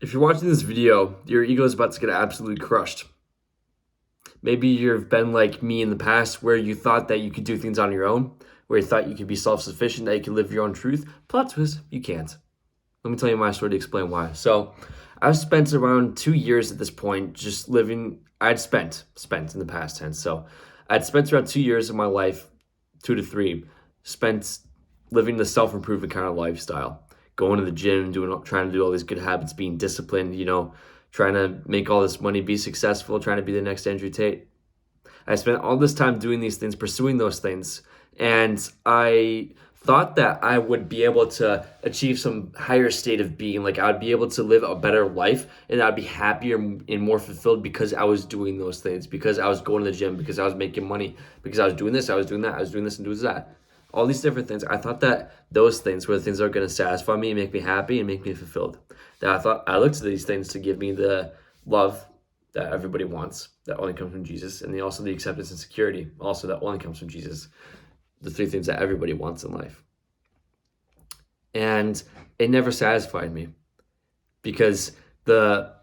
If you're watching this video, your ego is about to get absolutely crushed. Maybe you've been like me in the past where you thought that you could do things on your own, where you thought you could be self sufficient, that you could live your own truth. Plot twist, you can't. Let me tell you my story to explain why. So, I've spent around 2 years at this point just living. Spent in the past tense. So, I'd spent around 2 years of my life, 2 to 3, spent living the self improvement kind of lifestyle, going to the gym, trying to do all these good habits, being disciplined. Trying to make all this money, be successful, trying to be the next Andrew Tate. I spent all this time doing these things, pursuing those things, and I thought that I would be able to achieve some higher state of being. Like I would be able to live a better life, and I'd be happier and more fulfilled because I was doing those things, because I was going to the gym, because I was making money, because I was doing this, I was doing that, I was doing this and doing that. All these different things. I thought that those things were the things that are going to satisfy me, and make me happy, and make me fulfilled. That I looked to these things to give me the love that everybody wants, that only comes from Jesus, and also the acceptance and security, also that only comes from Jesus. The three things that everybody wants in life. And it never satisfied me because the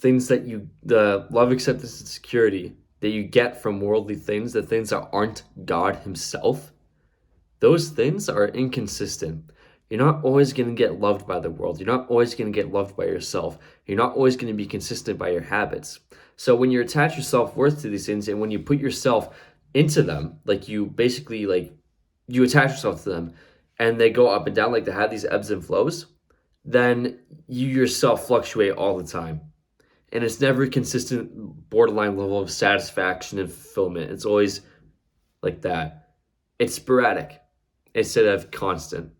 the love, acceptance, and security that you get from worldly things, the things that aren't God Himself, those things are inconsistent. You're not always going to get loved by the world. You're not always going to get loved by yourself. You're not always going to be consistent by your habits. So when you attach your self-worth to these things and when you put yourself into them, like you basically like you attach yourself to them and they go up and down, like they have these ebbs and flows, then you yourself fluctuate all the time. And it's never a consistent borderline level of satisfaction and fulfillment. It's always like that. It's sporadic instead of constant.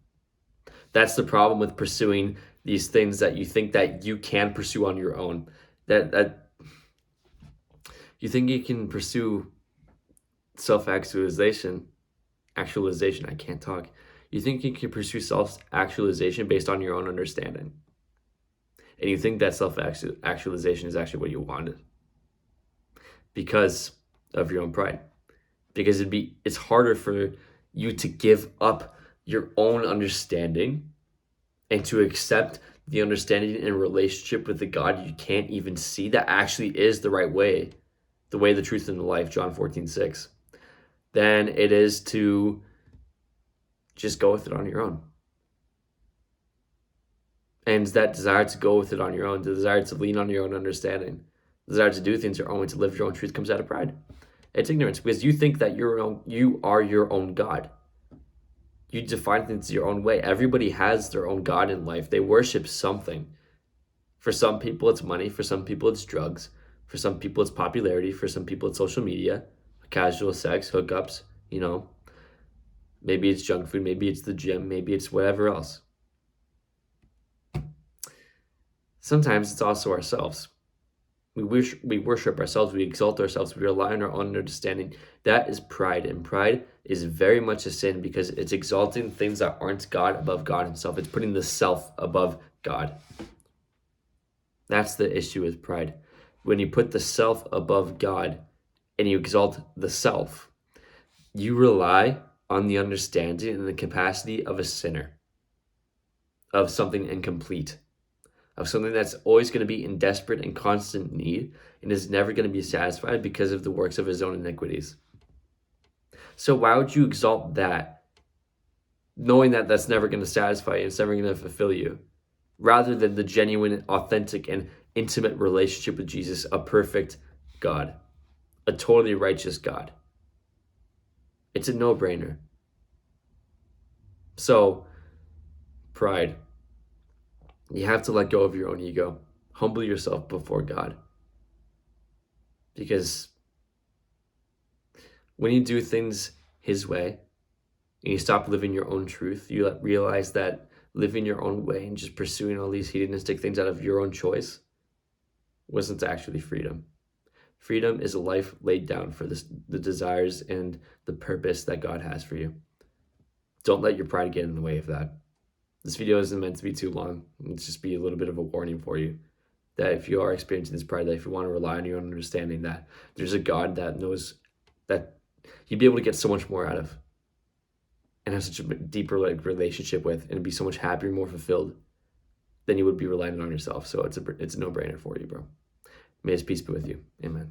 That's the problem with pursuing these things that you think that you can pursue on your own. That you think you can pursue actualization. I can't talk. You think you can pursue self-actualization based on your own understanding. And you think that self-actualization is actually what you wanted because of your own pride. Because it's harder for you to give up your own understanding and to accept the understanding and relationship with the God you can't even see that actually is the right way, the way, the truth, and the life, John 14:6, than it is to just go with it on your own. And that desire to go with it on your own, the desire to lean on your own understanding, the desire to do things your own, to live your own truth comes out of pride. It's ignorance because you think that you are your own God. You define things your own way. Everybody has their own God in life. They worship something. For some people, it's money. For some people, it's drugs. For some people, it's popularity. For some people, it's social media, casual sex, hookups, Maybe it's junk food. Maybe it's the gym. Maybe it's whatever else. Sometimes it's also ourselves. We worship ourselves, we exalt ourselves, we rely on our own understanding. That is pride, and pride is very much a sin because it's exalting things that aren't God above God Himself. It's putting the self above God. That's the issue with pride. When you put the self above God and you exalt the self, you rely on the understanding and the capacity of a sinner, of something incomplete, of something that's always going to be in desperate and constant need and is never going to be satisfied because of the works of his own iniquities. So why would you exalt that, knowing that that's never going to satisfy you, it's never going to fulfill you, rather than the genuine, authentic, and intimate relationship with Jesus, a perfect God, a totally righteous God? It's a no-brainer. So, pride. You have to let go of your own ego. Humble yourself before God. Because when you do things His way, and you stop living your own truth, you realize that living your own way and just pursuing all these hedonistic things out of your own choice wasn't actually freedom. Freedom is a life laid down for the desires and the purpose that God has for you. Don't let your pride get in the way of that. This video isn't meant to be too long. It's just be a little bit of a warning for you that if you are experiencing this pride, that if you want to rely on your own understanding, that there's a God that knows that you'd be able to get so much more out of and have such a deeper relationship with and be so much happier, more fulfilled than you would be relying on yourself. So it's a no-brainer for you, bro. May his peace be with you. Amen.